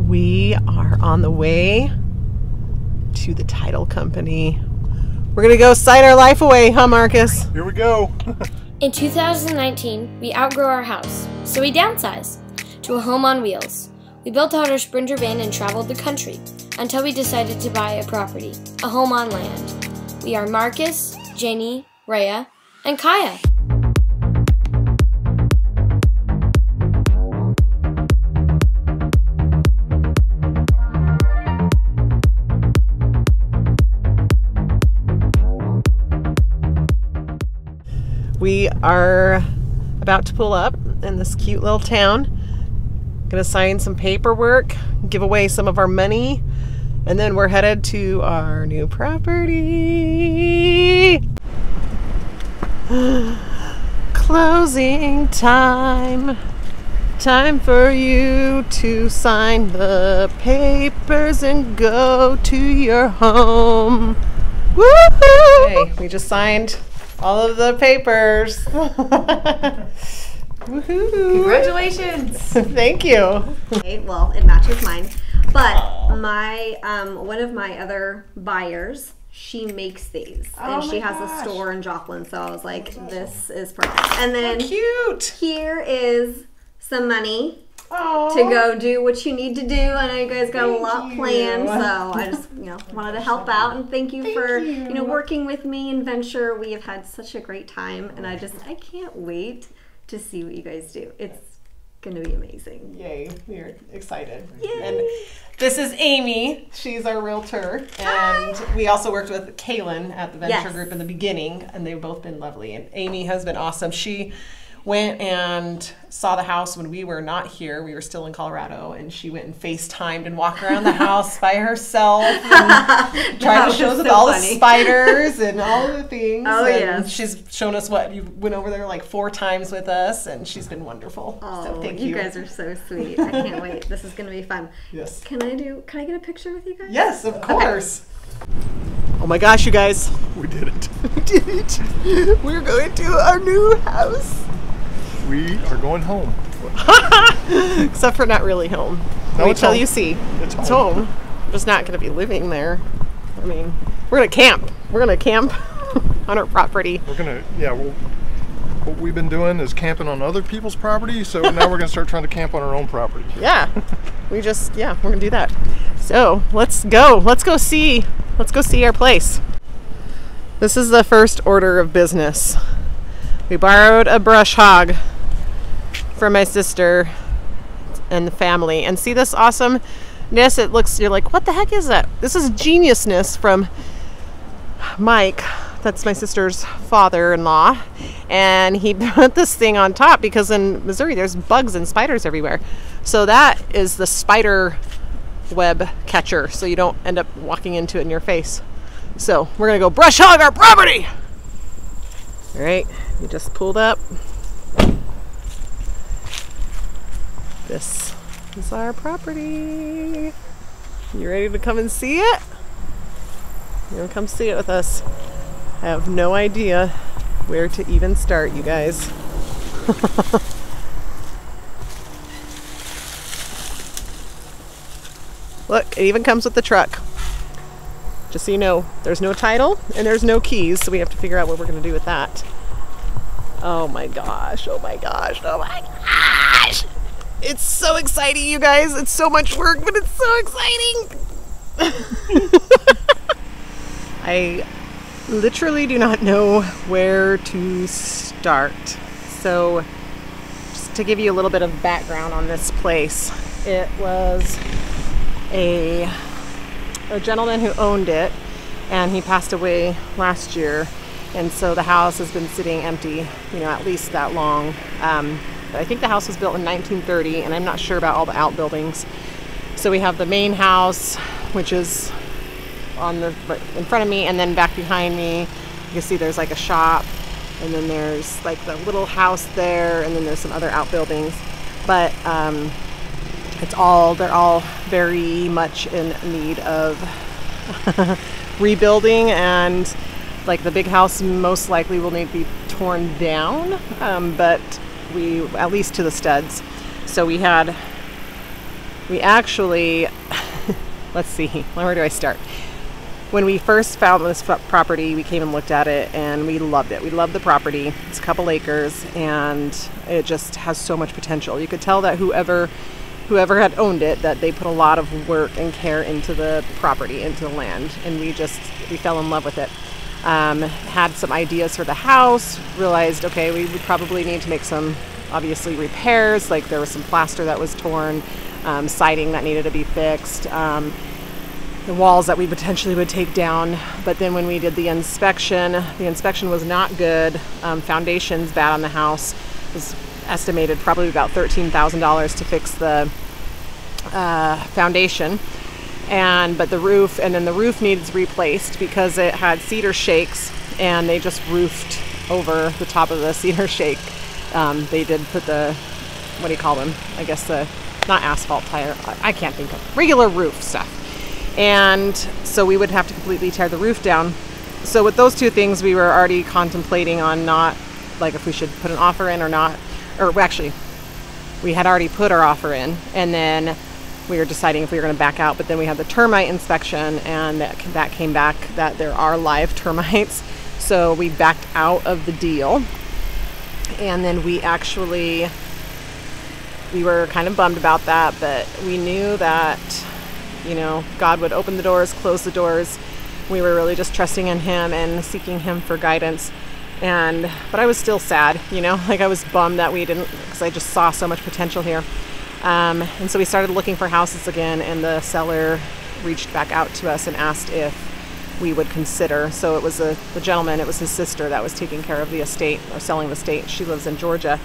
We are on the way to the title company. We're gonna go sign our life away, huh, Marcus? Here we go. In 2019, we outgrew our house, so we downsized to a home on wheels. We built out our Sprinter van and traveled the country until we decided to buy a property, a home on land. We are Marcus, Janie, Rhea, and Kaya. We are about to pull up in this cute little town. Gonna sign some paperwork, give away some of our money, and then we're headed to our new property. Closing time. Time for you to sign the papers and go to your home. Woohoo! Okay, we just signed all of the papers. Woohoo! Congratulations! Thank you. Okay, well, it matches mine, but my one of my other buyers, she makes these, and she has a store in Joplin. So I was like, this is perfect. And then cute. Here is some money to go do what you need to do. I know you guys got a lot planned, so I just wanted to help out and thank you for working with me and venture. We have had such a great time, and I can't wait to see what you guys do. It's gonna be amazing. Yay, we're excited. Yay. And this is Amy. She's our realtor. And we also worked with Kaylin at the Venture Group in the beginning, and they've both been lovely. And Amy has been awesome. She went and saw the house when we were not here. We were still in Colorado, and she went and FaceTimed and walked around the house by herself and tried to show us all the spiders and all of the things. Oh, and yes. she's shown us you went over there like 4 times with us, and she's been wonderful. Oh, so thank you. You guys are so sweet. I can't wait. This is gonna be fun. Yes. Can I get a picture with you guys? Yes, of course. Okay. Oh my gosh, you guys. We did it. We did it. We're going to our new house. We are going home. Except for not really home. No, Wait it's till home. you see. It's home. I'm just not going to be living there. I mean, we're going to camp. We're going to camp on our property. We're going to, what we've been doing is camping on other people's property, so now we're going to start trying to camp on our own property. Yeah. We're going to do that. So let's go. Let's go see our place. This is the first order of business. We borrowed a brush hog from my sister and the family. And see this awesomeness? You're like, what the heck is that? This is geniusness from Mike. That's my sister's father-in-law. And he put this thing on top because in Missouri there's bugs and spiders everywhere. So that is the spider web catcher, so you don't end up walking into it in your face. So we're gonna go brush hog our property. All right, we just pulled up. This is our property. You ready to come and see it? You wanna come see it with us? I have no idea where to even start, you guys. Look, it even comes with the truck. Just so you know, there's no title and there's no keys, so we have to figure out what we're gonna do with that. Oh my gosh, oh my gosh, oh my gosh! It's so exciting, you guys. It's so much work, but it's so exciting. I literally do not know where to start. So just to give you a little bit of background on this place, it was a gentleman who owned it, and he passed away last year, and so the house has been sitting empty, at least that long. I think the house was built in 1930, and I'm not sure about all the outbuildings. So we have the main house, which is right in front of me, and then back behind me, you can see there's like a shop, and then there's like the little house there, and then there's some other outbuildings. But they're all very much in need of rebuilding, and like the big house most likely will need to be torn down, but at least to the studs. So we had We actually, let's see, where do I start? When we first found this property, we came and looked at it and we loved it. We loved the property. It's a couple acres and it just has so much potential. You could tell that whoever had owned it, that they put a lot of work and care into the property, into the land, and we fell in love with it. Had some ideas for the house, realized, okay, we would probably need to make some, obviously, repairs, like there was some plaster that was torn, siding that needed to be fixed, the walls that we potentially would take down. But then when we did the inspection was not good. Foundation's bad on the house. It was estimated probably about $13,000 to fix the foundation. But the roof needs replaced because it had cedar shakes and they just roofed over the top of the cedar shake. They did put the, what do you call them? I guess not asphalt tile, I can't think of, regular roof stuff. And so we would have to completely tear the roof down. So with those two things, we were already contemplating on not, like if we should put an offer in or not, or actually we had already put our offer in and then we were deciding if we were going to back out, but then we had the termite inspection and that came back that there are live termites. So we backed out of the deal. And then we were kind of bummed about that, but we knew that, you know, God would open the doors, close the doors. We were really just trusting in Him and seeking Him for guidance. But I was still sad, you know, like I was bummed that we didn't, because I just saw so much potential here. And so we started looking for houses again, and the seller reached back out to us and asked if we would consider. So it was the gentleman, it was his sister that was taking care of the estate or selling the estate. She lives in Georgia.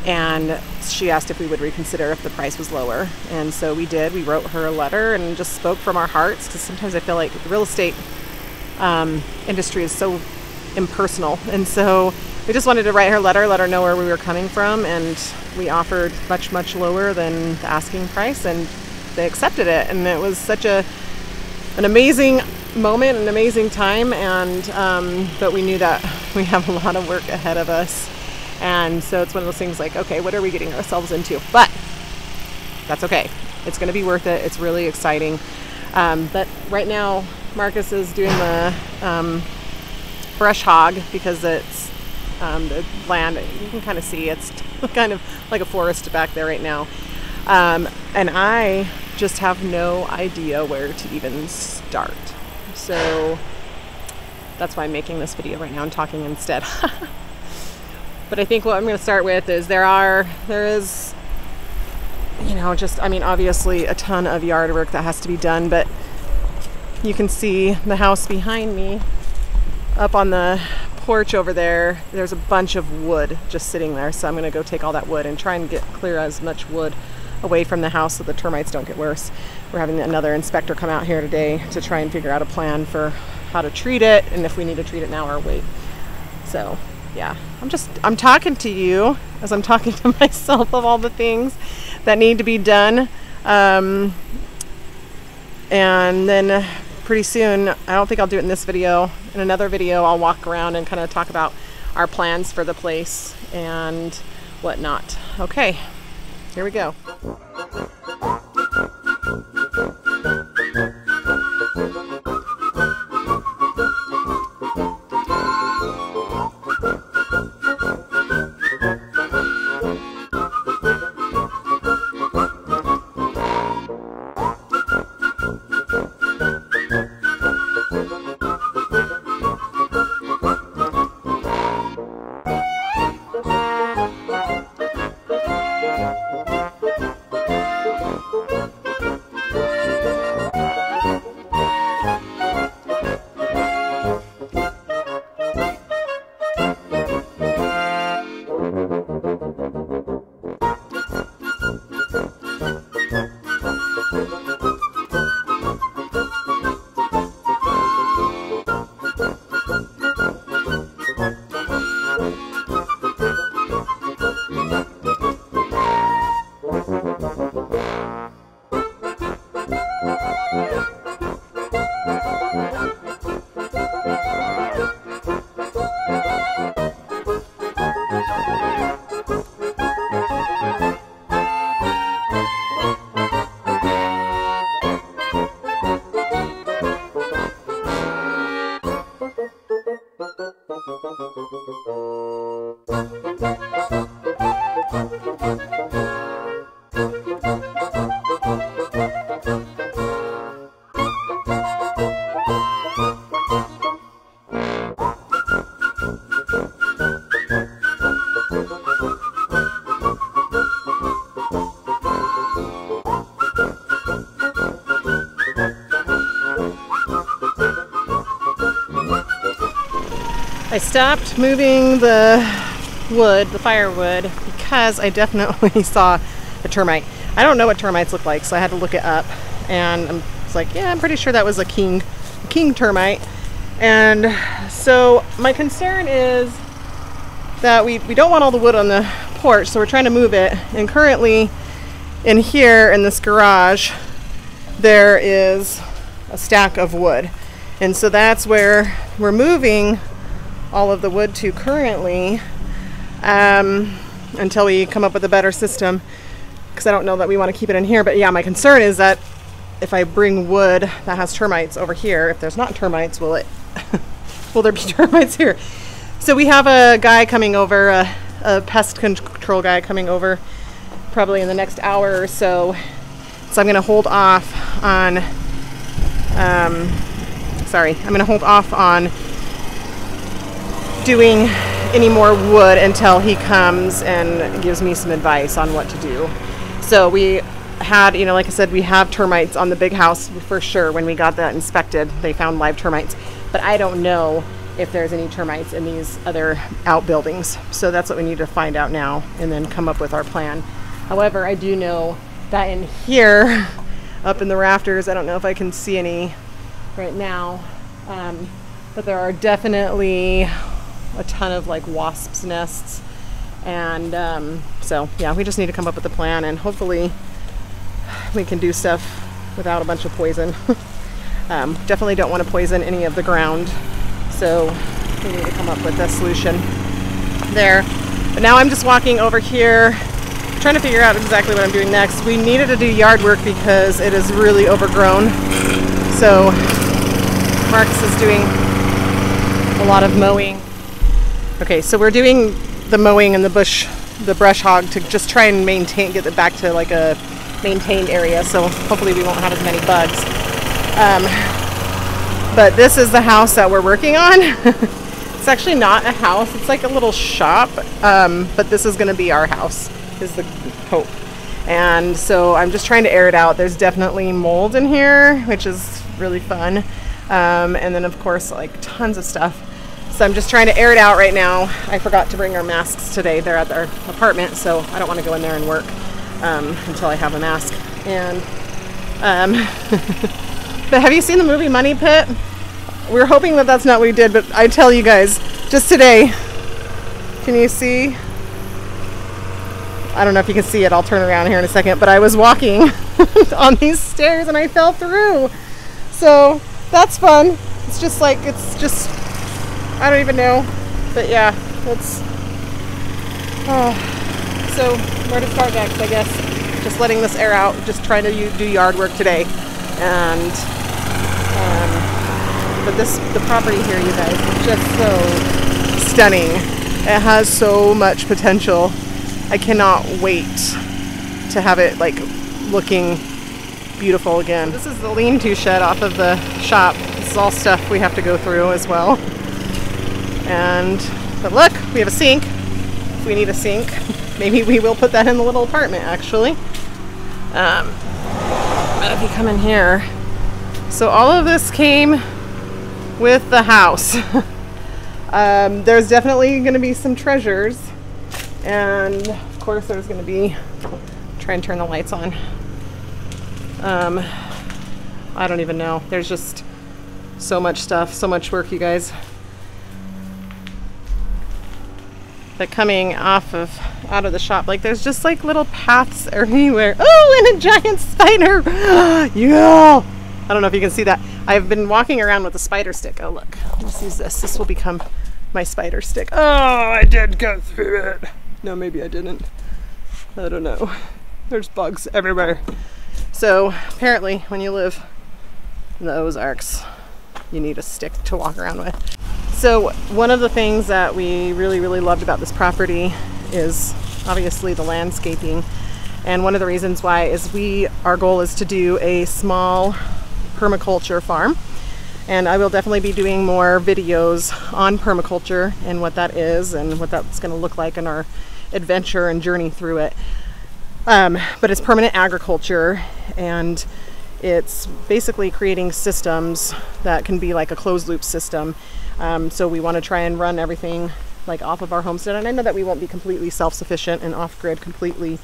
And she asked if we would reconsider if the price was lower. And so we did. We wrote her a letter and just spoke from our hearts, because sometimes I feel like the real estate industry is so impersonal. And so we just wanted to write her a letter, let her know where we were coming from. And we offered much, much lower than the asking price. And they accepted it. And it was such an amazing moment, an amazing time. But we knew that we have a lot of work ahead of us. And so it's one of those things like, okay, what are we getting ourselves into? But that's okay. It's going to be worth it. It's really exciting. But right now, Marcus is doing the brush hog because it's the land. You can kind of see it's kind of like a forest back there right now. And I just have no idea where to even start. So that's why I'm making this video right now and talking instead. But I think what I'm going to start with is there is, you know, just, I mean, obviously a ton of yard work that has to be done, but you can see the house behind me up on the porch over there. There's a bunch of wood just sitting there. So I'm going to go take all that wood and try and clear as much wood away from the house so the termites don't get worse. We're having another inspector come out here today to try and figure out a plan for how to treat it and if we need to treat it now or wait. So yeah, I'm talking to you as I'm talking to myself of all the things that need to be done. And then pretty soon, I don't think I'll do it in this video. In another video, I'll walk around and kind of talk about our plans for the place and whatnot. Okay, here we go. I stopped moving the wood, the firewood, because I definitely saw a termite. I don't know what termites look like, so I had to look it up, and I was like, yeah, I'm pretty sure that was a king termite. And so my concern is that we don't want all the wood on the porch, so we're trying to move it. And currently in here in this garage there is a stack of wood, and so that's where we're moving all of the wood to currently, until we come up with a better system, because I don't know that we want to keep it in here. But yeah, my concern is that if I bring wood that has termites over here, if there's not termites, will there be termites here? So we have a guy coming over, a pest control guy coming over probably in the next hour or so. So I'm going to hold off on, I'm going to hold off on doing any more wood until he comes and gives me some advice on what to do. So we had, like I said, we have termites on the big house for sure. When we got that inspected, they found live termites, but I don't know if there's any termites in these other outbuildings. So that's what we need to find out now and then come up with our plan. However, I do know that in here, up in the rafters, I don't know if I can see any right now, but there are definitely a ton of like wasps' nests. And so yeah, we just need to come up with a plan, and hopefully we can do stuff without a bunch of poison. Definitely don't want to poison any of the ground, so we need to come up with a solution there. But now I'm just walking over here trying to figure out exactly what I'm doing next. We needed to do yard work because it is really overgrown, so Marcus is doing a lot of mowing. Okay, so we're doing the mowing and the brush hog to just try and get it back to like a maintained area, so hopefully we won't have as many bugs. But this is the house that we're working on. It's actually not a house, it's like a little shop, but this is going to be our house, is the hope. And so I'm just trying to air it out. There's definitely mold in here, which is really fun, and then of course like tons of stuff. So I'm just trying to air it out right now. I forgot to bring our masks today. They're at our apartment, so I don't want to go in there and work until I have a mask. And but have you seen the movie Money Pit? We're hoping that that's not what we did, but I tell you guys, just today, can you see? I don't know if you can see it. I'll turn around here in a second, but I was walking on these stairs and I fell through. So that's fun. It's just I don't even know, but yeah, that's, so where to start next, I guess. Just letting this air out, just trying to do yard work today. And, but the property here, you guys, is just so stunning. It has so much potential. I cannot wait to have it like looking beautiful again. This is the lean-to shed off of the shop. This is all stuff we have to go through as well. But look, we have a sink. If we need a sink, maybe we will put that in the little apartment actually. But if you come in here, so all of this came with the house. There's definitely going to be some treasures, and of course there's going to be, try and turn the lights on. I don't even know. There's just so much stuff, so much work, you guys. But coming out of the shop, like there's just like little paths everywhere. Oh, and a giant spider. Yeah. I don't know if you can see that. I've been walking around with a spider stick. Oh look, let's use this. This will become my spider stick. Oh, I did go through it. No, maybe I didn't. I don't know. There's bugs everywhere. So apparently when you live in the Ozarks, you need a stick to walk around with. So one of the things that we really, really loved about this property is obviously the landscaping. And one of the reasons why is our goal is to do a small permaculture farm. And I will definitely be doing more videos on permaculture and what that is and what that's going to look like in our adventure and journey through it. But it's permanent agriculture, and It's basically creating systems that can be like a closed loop system. So we want to try and run everything like off of our homestead. And I know that we won't be completely self-sufficient and off-grid completely,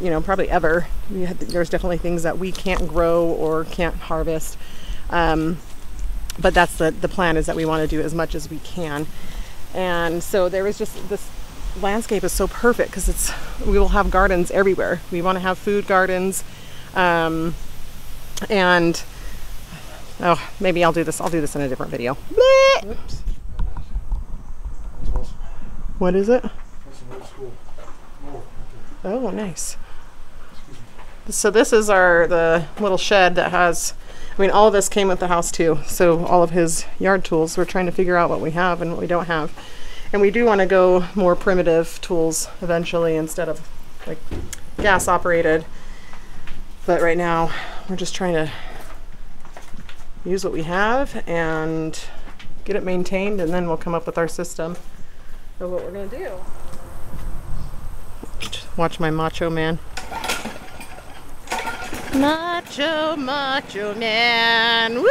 you know, probably ever. There's definitely things that we can't grow or can't harvest. But that's the plan, is that we want to do as much as we can. And so there was just this landscape is so perfect because we will have gardens everywhere. We want to have food gardens. And oh, maybe I'll do this in a different video. Oops. Awesome. What is it? That's an old school wall right there. Oh, nice. So this is the little shed that has, I mean, all of this came with the house too. So all of his yard tools, we're trying to figure out what we have and what we don't have. And we do want to go more primitive tools eventually instead of like gas operated. But right now we're just trying to use what we have and get it maintained, and then we'll come up with our system of what we're going to do. Just watch my macho man. Macho man. Woo!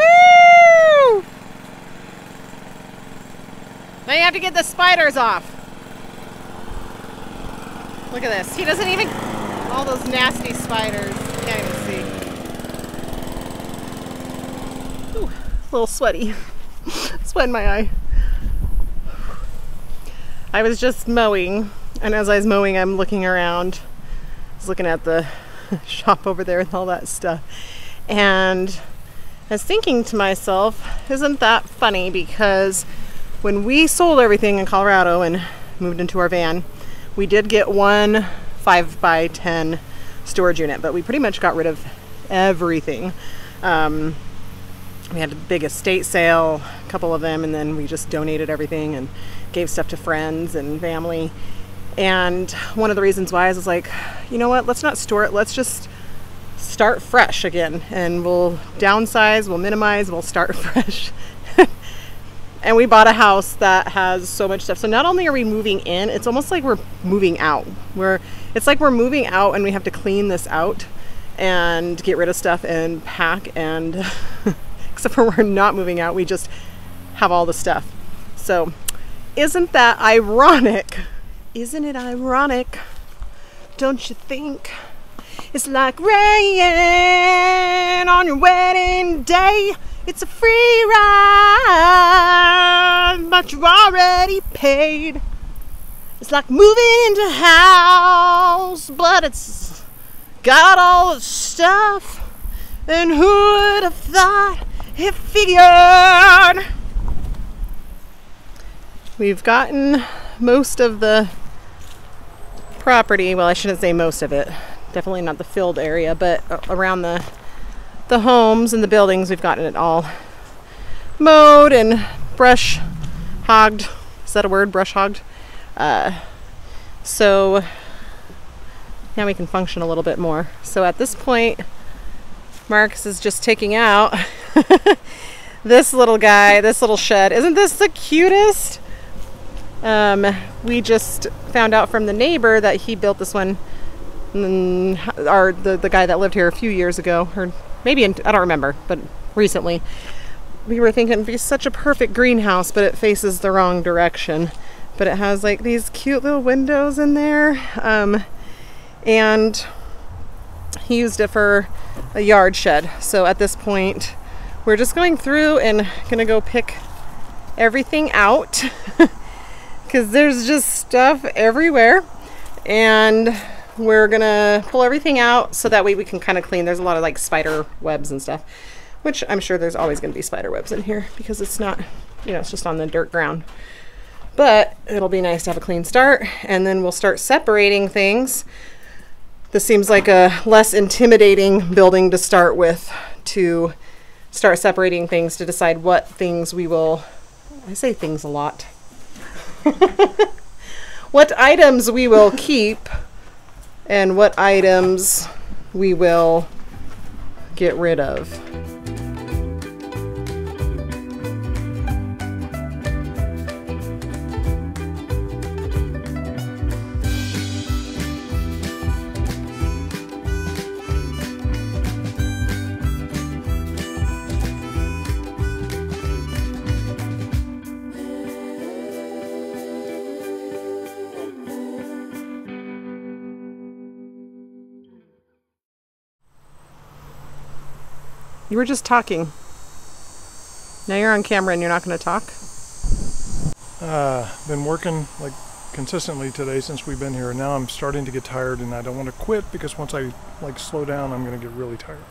Now you have to get the spiders off. Look at this. He doesn't even, all those nasty spiders. Can't even see. Ooh, a little sweaty. Sweat in my eye. I was just mowing, and as I was mowing, I'm looking around. I was looking at the shop over there and all that stuff. And I was thinking to myself, isn't that funny? Because when we sold everything in Colorado and moved into our van, we did get one 5x10 storage unit, but we pretty much got rid of everything. We had a big estate sale, a couple of them, and then we just donated everything and gave stuff to friends and family. And one of the reasons why is I was like, you know what, let's not store it, let's just start fresh again, and we'll downsize, we'll minimize, we'll start fresh. And we bought a house that has so much stuff. So not only are we moving in, it's almost like we're moving out. It's like we're moving out and we have to clean this out and get rid of stuff and pack, and except for we're not moving out, we just have all the stuff. So isn't that ironic? Isn't it ironic? Don't you think? It's like rain on your wedding day. It's a free ride, but you're already paid. It's like moving into a house, but it's got all the stuff. And who would have thought it figured? We've gotten most of the property, well, I shouldn't say most of it, definitely not the filled area, but around the homes and the buildings, we've gotten it all mowed and brush hogged. Is that a word? Brush hogged? So now we can function a little bit more. So at this point, Marcus is just taking out this little guy, this little shed. Isn't this the cutest? We just found out from the neighbor that he built this one, the guy that lived here a few years ago, or maybe I don't remember, but recently. We were thinking it'd be such a perfect greenhouse, but it faces the wrong direction. But it has like these cute little windows in there, and he used it for a yard shed. So at this point, we're just going through and gonna go pick everything out because there's just stuff everywhere, and we're gonna pull everything out so that way we can kind of clean. There's a lot of like spider webs and stuff, which I'm sure there's always gonna be spider webs in here because it's not, you know, it's just on the dirt ground. But it'll be nice to have a clean start, and then we'll start separating things. This seems like a less intimidating building to start with, to start separating things, to decide what things we will, I say things a lot, what items we will keep and what items we will get rid of. You were just talking. Now you're on camera and you're not going to talk? Been working like consistently today since we've been here, and now I'm starting to get tired, and I don't want to quit because once I like slow down, I'm going to get really tired.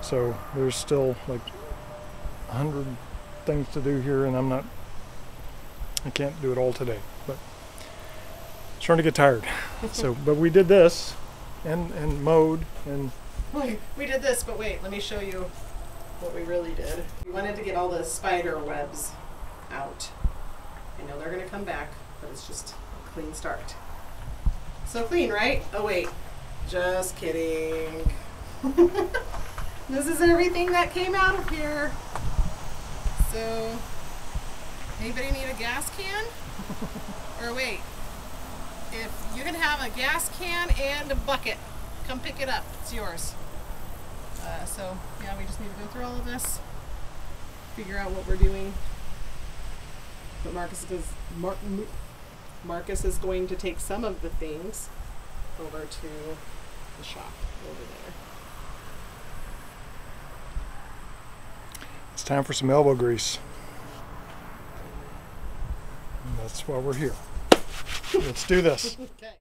So there's still like 100 things to do here, and I can't do it all today, but starting to get tired. So, but we did this and mowed and. We did this, but wait, let me show you what we really did. We wanted to get all the spider webs out. I know they're gonna come back, but it's just a clean start. So clean, right? Oh wait, just kidding. This is everything that came out of here. So, anybody need a gas can? Or wait, if you can have a gas can and a bucket, come pick it up, it's yours. So yeah, we just need to go through all of this, figure out what we're doing. But Marcus is going to take some of the things over to the shop over there. It's time for some elbow grease. And that's why we're here. Let's do this. Okay.